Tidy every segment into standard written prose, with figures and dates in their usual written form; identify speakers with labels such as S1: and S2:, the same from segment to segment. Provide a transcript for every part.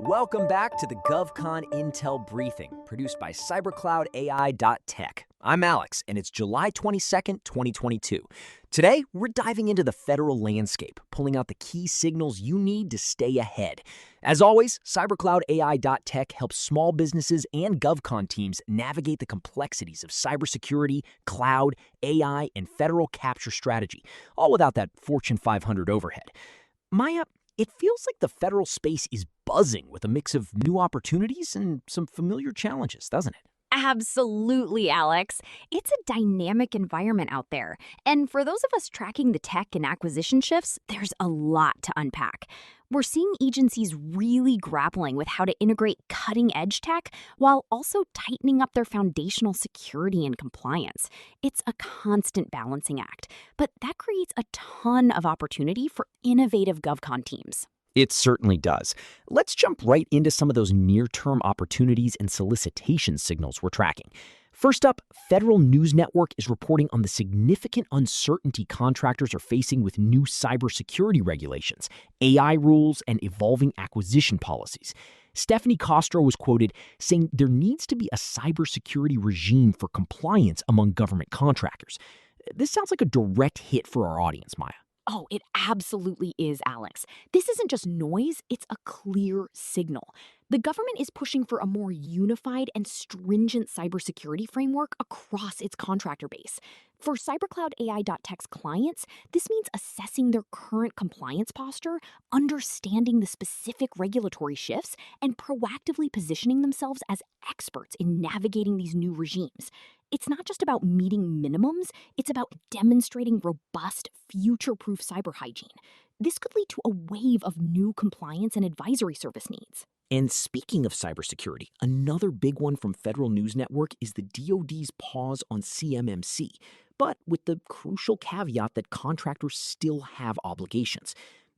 S1: Welcome back to the GovCon Intel Briefing, produced by cybercloudai.tech. I'm Alex, and it's July 22nd, 2022. Today, we're diving into the federal landscape, pulling out the key signals you need to stay ahead. As always, cybercloudai.tech helps small businesses and GovCon teams navigate the complexities of cybersecurity, cloud, AI, and federal capture strategy, all without that Fortune 500 overhead. Maya, it feels like the federal space is buzzing with a mix of new opportunities and some familiar challenges, doesn't it?
S2: Absolutely, Alex. It's a dynamic environment out there. And for those of us tracking the tech and acquisition shifts, there's a lot to unpack. We're seeing agencies really grappling with how to integrate cutting-edge tech while also tightening up their foundational security and compliance. It's a constant balancing act, but that creates a ton of opportunity for innovative GovCon teams.
S1: It certainly does. Let's jump right into some of those near-term opportunities and solicitation signals we're tracking. First up, Federal News Network is reporting on the significant uncertainty contractors are facing with new cybersecurity regulations, AI rules, and evolving acquisition policies. Stephanie Costro was quoted saying there needs to be a cybersecurity regime for compliance among government contractors. This sounds like a direct hit for our audience, Maya.
S2: Oh, it absolutely is, Alex. This isn't just noise, it's a clear signal. The government is pushing for a more unified and stringent cybersecurity framework across its contractor base. For cybercloudai.tech's clients, this means assessing their current compliance posture, understanding the specific regulatory shifts, and proactively positioning themselves as experts in navigating these new regimes. It's not just about meeting minimums, it's about demonstrating robust, future-proof cyber hygiene. This could lead to a wave of new compliance and advisory service needs.
S1: And speaking of cybersecurity, another big one from Federal News Network is the DoD's pause on CMMC, but with the crucial caveat that contractors still have obligations.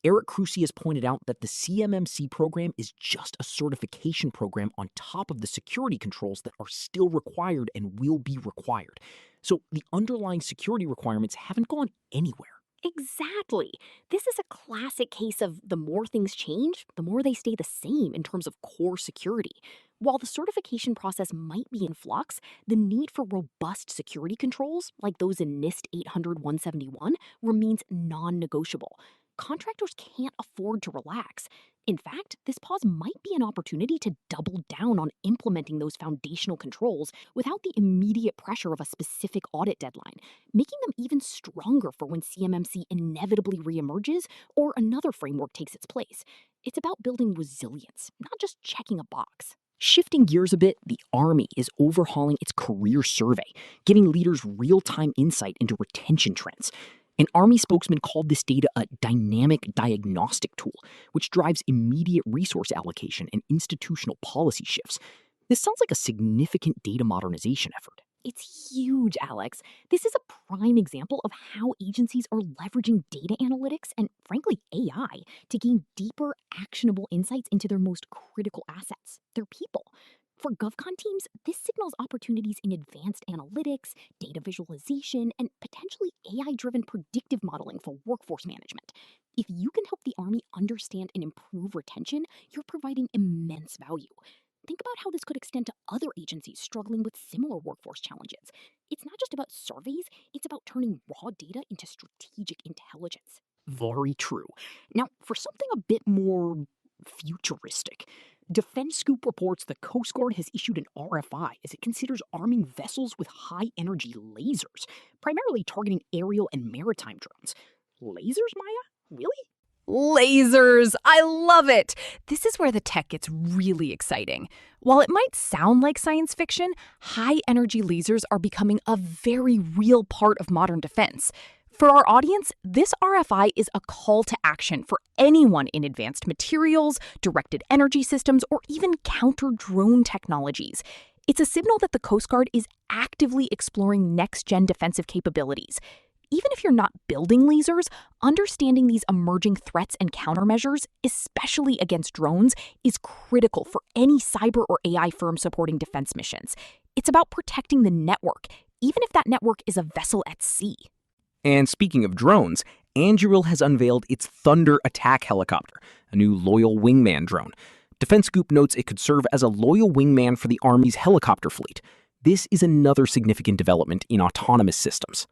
S1: Eric Crucy has pointed out that the CMMC program is just a certification program on top of the security controls that are still required and will be required. So the underlying security requirements haven't gone anywhere.
S2: Exactly. This is a classic case of the more things change, the more they stay the same in terms of core security. While the certification process might be in flux, the need for robust security controls, like those in NIST 800-171, remains non-negotiable. Contractors can't afford to relax. In fact, this pause might be an opportunity to double down on implementing those foundational controls without the immediate pressure of a specific audit deadline, making them even stronger for when CMMC inevitably reemerges or another framework takes its place. It's about building resilience, not just checking a box.
S1: Shifting gears a bit, the Army is overhauling its career survey, giving leaders real-time insight into retention trends. An Army spokesman called this data a dynamic diagnostic tool, which drives immediate resource allocation and institutional policy shifts. This sounds like a significant data modernization effort.
S2: It's huge, Alex. This is a prime example of how agencies are leveraging data analytics and, frankly, AI to gain deeper, actionable insights into their most critical assets, their people. For GovCon teams, this signals opportunities in advanced analytics, data visualization, and potentially AI-driven predictive modeling for workforce management. If you can help the Army understand and improve retention, you're providing immense value. Think about how this could extend to other agencies struggling with similar workforce challenges. It's not just about surveys, it's about turning raw data into strategic intelligence.
S1: Very true. Now, for something a bit more futuristic, Defense Scoop reports the Coast Guard has issued an RFI as it considers arming vessels with high-energy lasers, primarily targeting aerial and maritime drones. Lasers, Maya? Really?
S3: Lasers! I love it! This is where the tech gets really exciting. While it might sound like science fiction, high-energy lasers are becoming a very real part of modern defense. For our audience, this RFI is a call to action for anyone in advanced materials, directed energy systems, or even counter-drone technologies. It's a signal that the Coast Guard is actively exploring next-gen defensive capabilities. Even if you're not building lasers, understanding these emerging threats and countermeasures, especially against drones, is critical for any cyber or AI firm supporting defense missions. It's about protecting the network, even if that network is a vessel at sea.
S1: And speaking of drones, Anduril has unveiled its Thunder attack helicopter, a new loyal wingman drone. Defense Scoop notes it could serve as a loyal wingman for the Army's helicopter fleet. This is another significant development in autonomous systems.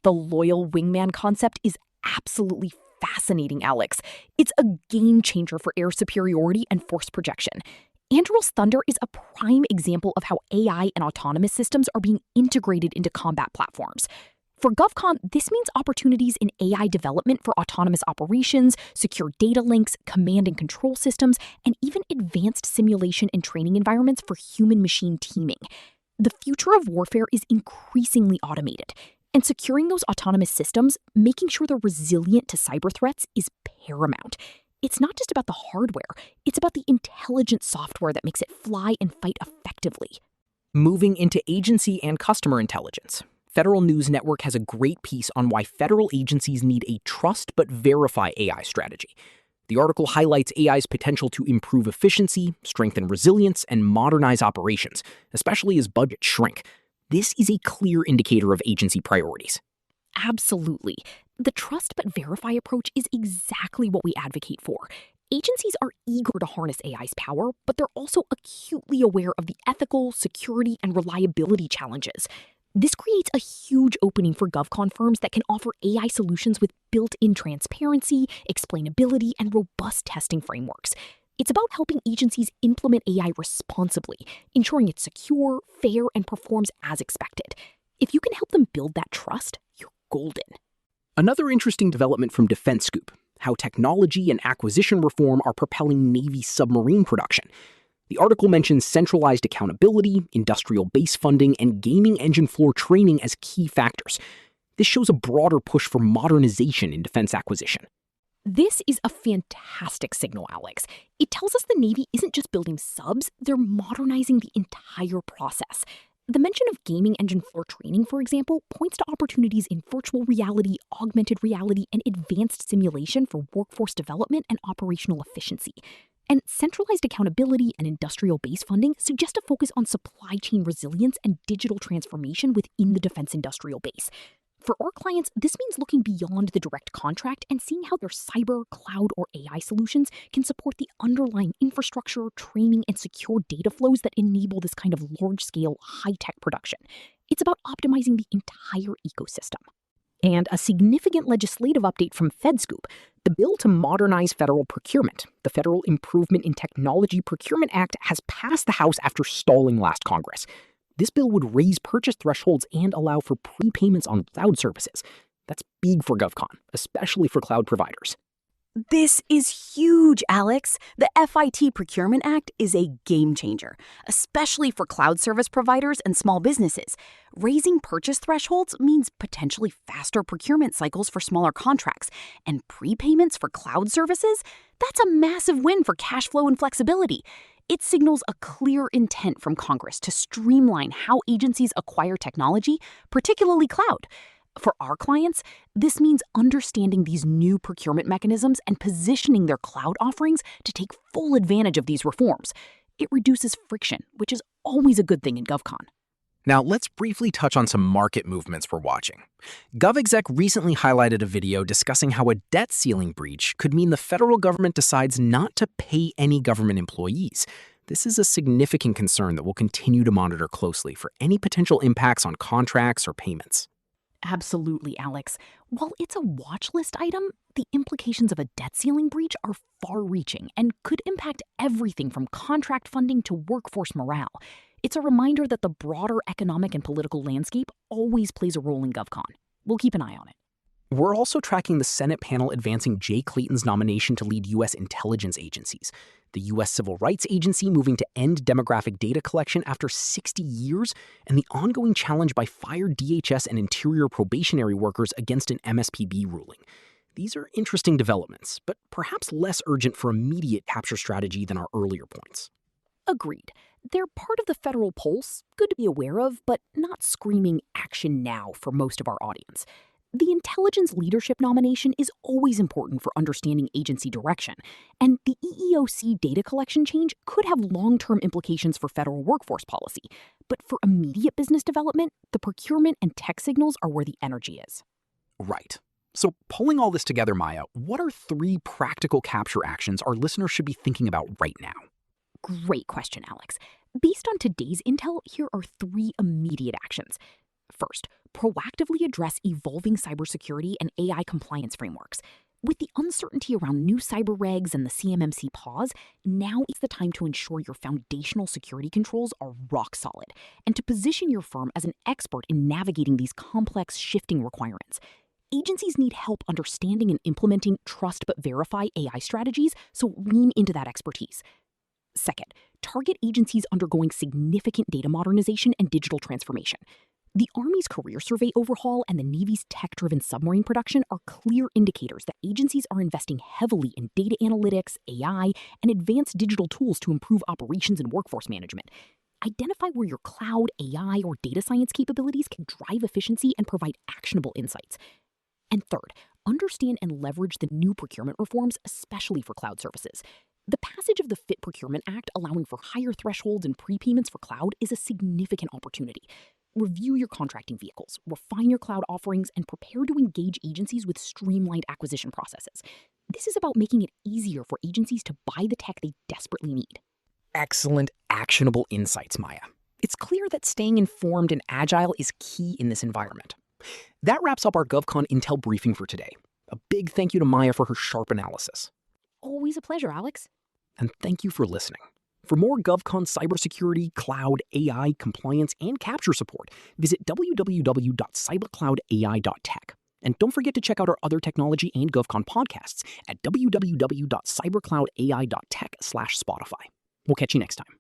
S2: The loyal wingman concept is absolutely fascinating, Alex. It's a game changer for air superiority and force projection. Anduril's Thunder is a prime example of how AI and autonomous systems are being integrated into combat platforms. For GovCon, this means opportunities in AI development for autonomous operations, secure data links, command and control systems, and even advanced simulation and training environments for human-machine teaming. The future of warfare is increasingly automated, and securing those autonomous systems, making sure they're resilient to cyber threats, is paramount. It's not just about the hardware, it's about the intelligent software that makes it fly and fight effectively.
S1: Moving into agency and customer intelligence, Federal News Network has a great piece on why federal agencies need a trust but verify AI strategy. The article highlights AI's potential to improve efficiency, strengthen resilience, and modernize operations, especially as budgets shrink. This is a clear indicator of agency priorities.
S2: Absolutely. The trust but verify approach is exactly what we advocate for. Agencies are eager to harness AI's power, but they're also acutely aware of the ethical, security, and reliability challenges. This creates a huge opening for GovCon firms that can offer AI solutions with built-in transparency, explainability, and robust testing frameworks. It's about helping agencies implement AI responsibly, ensuring it's secure, fair, and performs as expected. If you can help them build that trust, you're golden.
S1: Another interesting development from Defense Scoop, how technology and acquisition reform are propelling Navy submarine production. The article mentions centralized accountability, industrial base funding, and gaming engine floor training as key factors. This shows a broader push for modernization in defense acquisition.
S2: This is a fantastic signal, Alex. It tells us the Navy isn't just building subs, they're modernizing the entire process. The mention of gaming engine floor training, for example, points to opportunities in virtual reality, augmented reality, and advanced simulation for workforce development and operational efficiency. And centralized accountability and industrial base funding suggest a focus on supply chain resilience and digital transformation within the defense industrial base. For our clients, this means looking beyond the direct contract and seeing how their cyber, cloud, or AI solutions can support the underlying infrastructure, training, and secure data flows that enable this kind of large-scale, high-tech production. It's about optimizing the entire ecosystem. And a significant legislative update from FedScoop, the bill to modernize federal procurement, the Federal Improvement in Technology Procurement Act, has passed the House after stalling last Congress. This bill would raise purchase thresholds and allow for prepayments on cloud services. That's big for GovCon, especially for cloud providers.
S4: This is huge, Alex. The FIT Procurement Act is a game changer, especially for cloud service providers and small businesses. Raising purchase thresholds means potentially faster procurement cycles for smaller contracts, and prepayments for cloud services? That's a massive win for cash flow and flexibility. It signals a clear intent from Congress to streamline how agencies acquire technology, particularly cloud. For our clients, this means understanding these new procurement mechanisms and positioning their cloud offerings to take full advantage of these reforms. It reduces friction, which is always a good thing in GovCon.
S1: Now, let's briefly touch on some market movements we're watching. GovExec recently highlighted a video discussing how a debt ceiling breach could mean the federal government decides not to pay any government employees. This is a significant concern that we'll continue to monitor closely for any potential impacts on contracts or payments.
S2: Absolutely, Alex. While it's a watch list item, the implications of a debt ceiling breach are far-reaching and could impact everything from contract funding to workforce morale. It's a reminder that the broader economic and political landscape always plays a role in GovCon. We'll keep an eye on it.
S1: We're also tracking the Senate panel advancing Jay Clayton's nomination to lead U.S. intelligence agencies, the U.S. Civil Rights Agency moving to end demographic data collection after 60 years, and the ongoing challenge by fired DHS and Interior probationary workers against an MSPB ruling. These are interesting developments, but perhaps less urgent for immediate capture strategy than our earlier points.
S2: Agreed. They're part of the federal pulse, good to be aware of, but not screaming action now for most of our audience. The intelligence leadership nomination is always important for understanding agency direction, and the EEOC data collection change could have long-term implications for federal workforce policy. But for immediate business development, the procurement and tech signals are where the energy is.
S1: Right.
S5: So pulling all this together, Maya, what are 3 practical capture actions our listeners should be thinking about right now?
S2: Great question, Alex. Based on today's intel, here are 3 immediate actions. First, proactively address evolving cybersecurity and AI compliance frameworks. With the uncertainty around new cyber regs and the CMMC pause, now is the time to ensure your foundational security controls are rock solid and to position your firm as an expert in navigating these complex, shifting requirements. Agencies need help understanding and implementing trust but verify AI strategies, so lean into that expertise. Second, target agencies undergoing significant data modernization and digital transformation. The Army's career survey overhaul and the Navy's tech-driven submarine production are clear indicators that agencies are investing heavily in data analytics, AI, and advanced digital tools to improve operations and workforce management. Identify where your cloud, AI, or data science capabilities can drive efficiency and provide actionable insights. And third, understand and leverage the new procurement reforms, especially for cloud services. The passage of the FIT Procurement Act allowing for higher thresholds and prepayments for cloud is a significant opportunity. Review your contracting vehicles, refine your cloud offerings, and prepare to engage agencies with streamlined acquisition processes. This is about making it easier for agencies to buy the tech they desperately need.
S1: Excellent, actionable insights, Maya. It's clear that staying informed and agile is key in this environment. That wraps up our GovCon Intel briefing for today. A big thank you to Maya for her sharp analysis.
S2: Always a pleasure, Alex.
S1: And thank you for listening. For more GovCon cybersecurity, cloud, AI, compliance, and capture support, visit www.cybercloudai.tech. And don't forget to check out our other technology and GovCon podcasts at www.cybercloudai.tech/Spotify. We'll catch you next time.